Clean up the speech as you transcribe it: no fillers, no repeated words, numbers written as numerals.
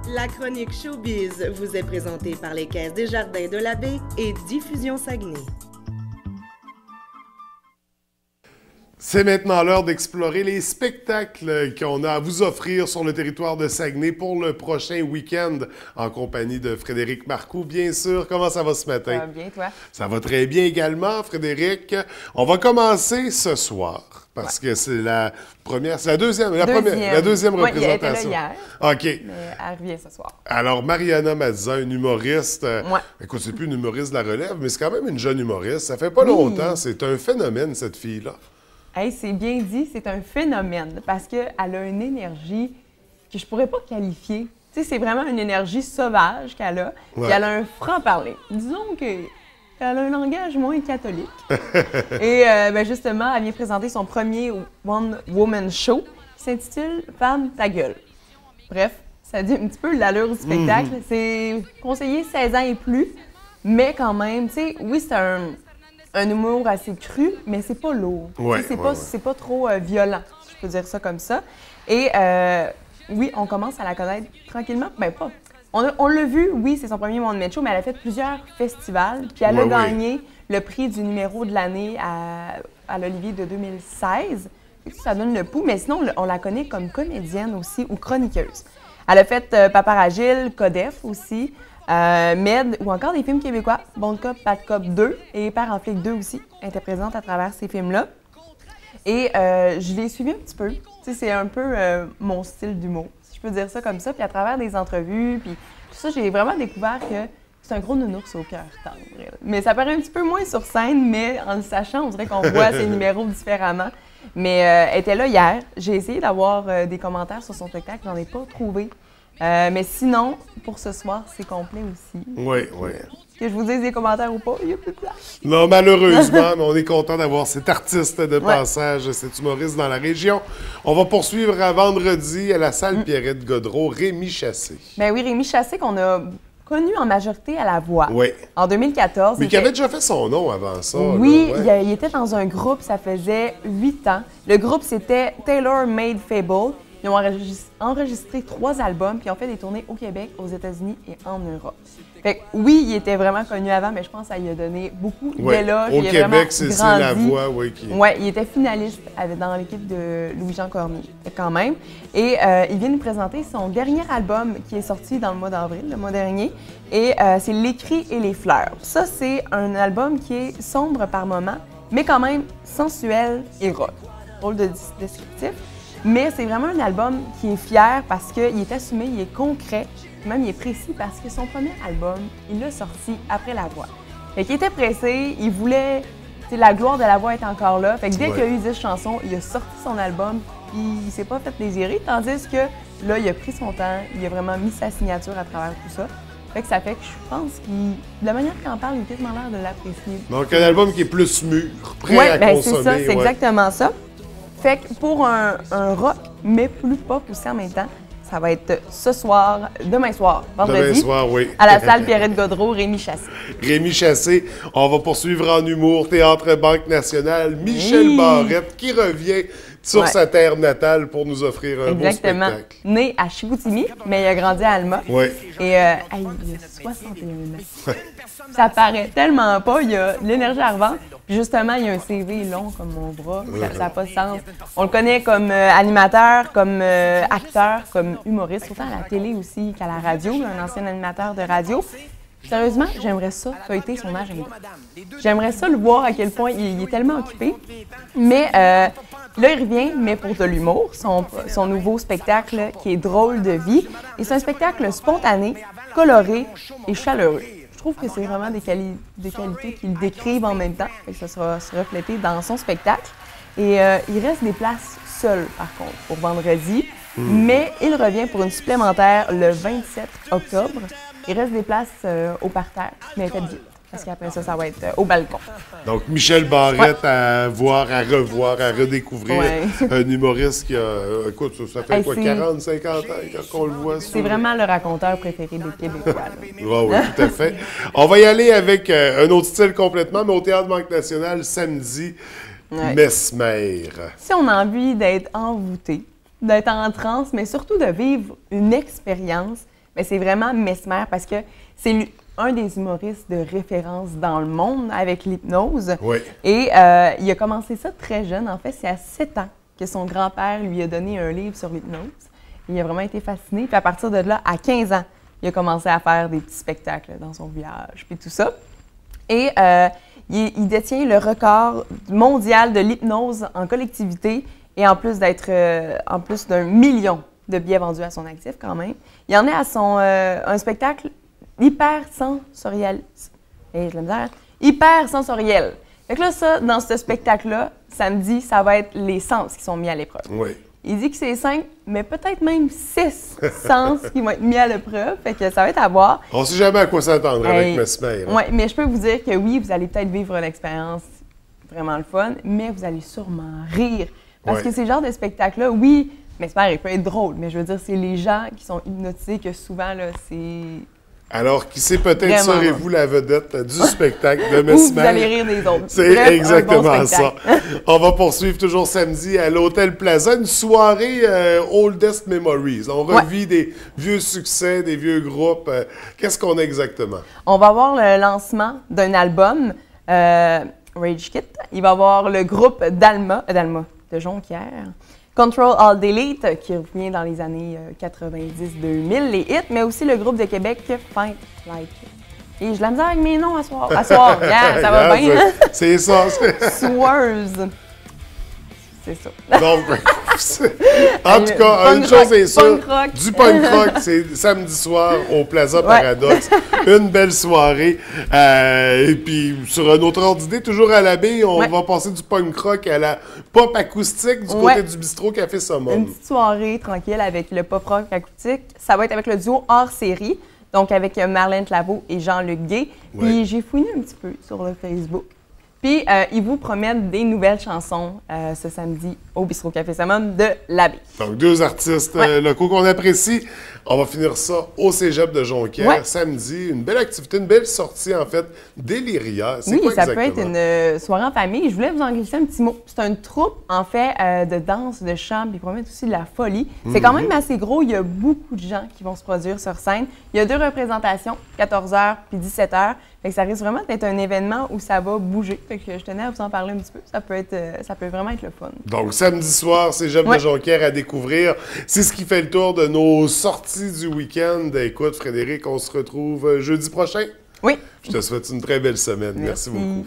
La chronique Showbiz vous est présentée par les Caisses des Jardins de la Baie et Diffusion Saguenay. C'est maintenant l'heure d'explorer les spectacles qu'on a à vous offrir sur le territoire de Saguenay pour le prochain week-end en compagnie de Frédéric Marcoux, bien sûr. Comment ça va ce matin? Ça va bien, toi? Ça va très bien également, Frédéric. On va commencer ce soir parce que c'est la première, c'est la deuxième représentation. Oui, elle était là hier. OK. Mais elle revient ce soir. Alors, Mariana Mazza, une humoriste, écoute, c'est plus une humoriste de la relève, mais c'est quand même une jeune humoriste. Ça fait pas longtemps, c'est un phénomène, cette fille-là. Hey, c'est bien dit, c'est un phénomène parce qu'elle a une énergie que je pourrais pas qualifier. Tu sais, c'est vraiment une énergie sauvage qu'elle a. Ouais. Puis elle a un franc-parler. Disons qu'elle a un langage moins catholique. Et justement, elle vient présenter son premier one-woman show qui s'intitule « Femme, ta gueule ». Bref, ça dit un petit peu l'allure du spectacle. C'est conseillé 16 ans et plus, mais quand même, tu sais, oui, c'est un humour assez cru, mais c'est pas lourd. Ouais, c'est pas trop violent, si je peux dire ça comme ça. Et oui, on commence à la connaître tranquillement. Ben pas. On l'a vu, oui, c'est son premier one-man show, mais elle a fait plusieurs festivals. Puis elle a gagné le prix du numéro de l'année à l'Olivier de 2016. Ça donne le pouls, mais sinon, on la connaît comme comédienne aussi ou chroniqueuse. Elle a fait Paparagile, Codef aussi. Med ou encore des films québécois, Bon Cop, Bad Cop 2 et Père en flic 2 aussi, elle était présente à travers ces films-là. Et je l'ai suivi un petit peu. Tu sais, c'est un peu mon style d'humour, si je peux dire ça comme ça. Puis à travers des entrevues, puis tout ça, j'ai vraiment découvert que c'est un gros nounours au cœur tendre. Mais ça paraît un petit peu moins sur scène, mais en le sachant, on dirait qu'on voit ses numéros différemment. Mais elle était là hier. J'ai essayé d'avoir des commentaires sur son spectacle, j'en ai pas trouvé. Mais sinon, pour ce soir, c'est complet aussi. Oui. Que je vous dise des commentaires ou pas, il n'y a plus de place. Non, malheureusement, mais on est content d'avoir cet artiste de passage, cet humoriste dans la région. On va poursuivre à vendredi à la salle Pierrette Godreau, Rémi Chassé. Ben oui, Rémi Chassé, qu'on a connu en majorité à la voix. Oui. En 2014. Mais qui avait déjà fait son nom avant ça. Oui, il était dans un groupe, ça faisait 8 ans. Le groupe, c'était Taylor Made Fable. Ils ont enregistré 3 albums, puis ils ont fait des tournées au Québec, aux États-Unis et en Europe. Fait que oui, il était vraiment connu avant, mais je pense que ça lui a donné beaucoup d'éloges. Au Québec, c'est la voix, qui... Oui, il était finaliste dans l'équipe de Louis-Jean Cormier, quand même. Et il vient nous présenter son dernier album qui est sorti dans le mois d'avril, le mois dernier. Et c'est Les cris et les fleurs. Ça, c'est un album qui est sombre par moments, mais quand même sensuel et rock. Drôle de descriptif. Mais c'est vraiment un album qui est fier parce qu'il est assumé, il est concret, même il est précis parce que son premier album, il l'a sorti après La Voix. Fait qu'il était pressé, il voulait, la gloire de La Voix est encore là. Fait que dès qu'il a eu 10 chansons, il a sorti son album, puis il s'est pas fait désirer, tandis que là, il a pris son temps, il a vraiment mis sa signature à travers tout ça. Fait que ça fait que je pense qu'il, de la manière qu'il en parle, il a tellement l'air de l'apprécier. Donc un album qui est plus mûr, prêt à consommer. C'est ça, c'est exactement ça. Fait que pour un rock, mais plus pop aussi en même temps, ça va être ce soir, demain soir, vendredi, demain soir, oui. à la salle Pierrette Godreau, Rémi Chassé. Rémi Chassé, on va poursuivre en humour, Théâtre Banque Nationale, Michel Barrette qui revient sur sa terre natale pour nous offrir un beau spectacle. Né à Chicoutimi, mais il a grandi à Alma. Oui. Et il a 61 ans. Ça paraît tellement pas, il a de l'énergie à revendre. Puis justement, il a un CV long comme mon bras, ça n'a pas de sens. On le connaît comme animateur, comme acteur, comme humoriste, autant à la télé aussi qu'à la radio, un ancien animateur de radio. Sérieusement, j'aimerais ça feuilleter son agenda. J'aimerais ça le voir à quel point il est tellement occupé. Mais là, il revient, mais pour de l'humour, son nouveau spectacle qui est Drôle de vie. Et c'est un spectacle spontané, coloré et chaleureux. Je trouve que c'est vraiment des qualités qu'il décrivent en même temps. Et ça sera se refléter dans son spectacle. Et il reste des places seules, par contre, pour vendredi. Mais il revient pour une supplémentaire le 27 octobre. Il reste des places au parterre, mais faites vite, parce qu'après ça, ça va être au balcon. Donc, Michel Barrette à voir, à revoir, à redécouvrir. Un humoriste qui a, écoute, ça fait quoi, 40, 50 ans qu'on le voit? C'est vraiment le raconteur préféré des Québécois. Oui, tout à fait. On va y aller avec un autre style complètement, mais au Théâtre Banque Nationale, samedi, Mesmer. Si on a envie d'être envoûté, d'être en transe, mais surtout de vivre une expérience, Mais c'est vraiment Mesmer parce que c'est un des humoristes de référence dans le monde avec l'hypnose. Oui. Et il a commencé ça très jeune. En fait, c'est à 7 ans que son grand-père lui a donné un livre sur l'hypnose. Il a vraiment été fasciné. Puis à partir de là, à 15 ans, il a commencé à faire des petits spectacles dans son village, puis tout ça. Et il détient le record mondial de l'hypnose en collectivité et en plus d'un million de billets vendus à son actif quand même. Il en est à un spectacle hyper sensoriel. Et je la misère. Hyper sensoriel. Fait que là, ça, dans ce spectacle-là, samedi, ça va être les sens qui sont mis à l'épreuve. Oui. Il dit que c'est 5, mais peut-être même 6 sens qui vont être mis à l'épreuve. Fait que ça va être à voir. On ne sait jamais à quoi s'attendre avec Mesmer. Oui, mais je peux vous dire que oui, vous allez peut-être vivre une expérience vraiment le fun, mais vous allez sûrement rire. Parce que ces genres de spectacles-là, oui, Mesmer, il peut être drôle, mais je veux dire, c'est les gens qui sont hypnotisés que souvent, là, c'est... Alors, qui sait, peut-être Vraiment. serez-vous la vedette du spectacle de Ou Mesmer. vous allez rire des autres. C'est Bref, exactement un bon ça. On va poursuivre toujours samedi à l'Hôtel Plaza, une soirée Oldest Memories. On revit des vieux succès, des vieux groupes. Qu'est-ce qu'on a exactement? On va avoir le lancement d'un album, Rage Kit. Il va avoir le groupe d'Alma, de Jonquière. Control Alt Delete, qui revient dans les années 90-2000, les hits, mais aussi le groupe de Québec, Fight Like. Et je la misère avec mes noms à soir. Yeah, ça va bien, hein? C'est ça. Swerves. C'est ça. Donc, en tout cas, une chose est sûre, du punk rock, c'est samedi soir au Plaza Paradoxe. Une belle soirée. Et puis, sur un autre ordre d'idée, toujours à la baie, on va passer du punk rock à la pop acoustique du côté du bistrot Café Summum. Une petite soirée tranquille avec le pop rock acoustique. Ça va être avec le duo hors série, donc avec Marlène Claveau et Jean-Luc Gay. Puis j'ai fouiné un petit peu sur le Facebook. Puis, ils vous promettent des nouvelles chansons ce samedi au Bistrot Café Summum de l'Abbé. Donc, deux artistes locaux qu'on apprécie. On va finir ça au Cégep de Jonquière samedi. Une belle activité, une belle sortie, en fait, Déliria. Oui, quoi, ça peut être une soirée en famille. Je voulais vous en glisser un petit mot. C'est une troupe, en fait, de danse, de chant, puis ils promettent aussi de la folie. C'est quand même assez gros. Il y a beaucoup de gens qui vont se produire sur scène. Il y a 2 représentations, 14h puis 17h. Fait que ça risque vraiment d'être un événement où ça va bouger. Fait que je tenais à vous en parler un petit peu. Ça peut vraiment être le fun. Donc, samedi soir, Cégep de Jonquière à découvrir. C'est ce qui fait le tour de nos sorties du week-end. Écoute, Frédéric, on se retrouve jeudi prochain. Oui. Je te souhaite une très belle semaine. Merci beaucoup.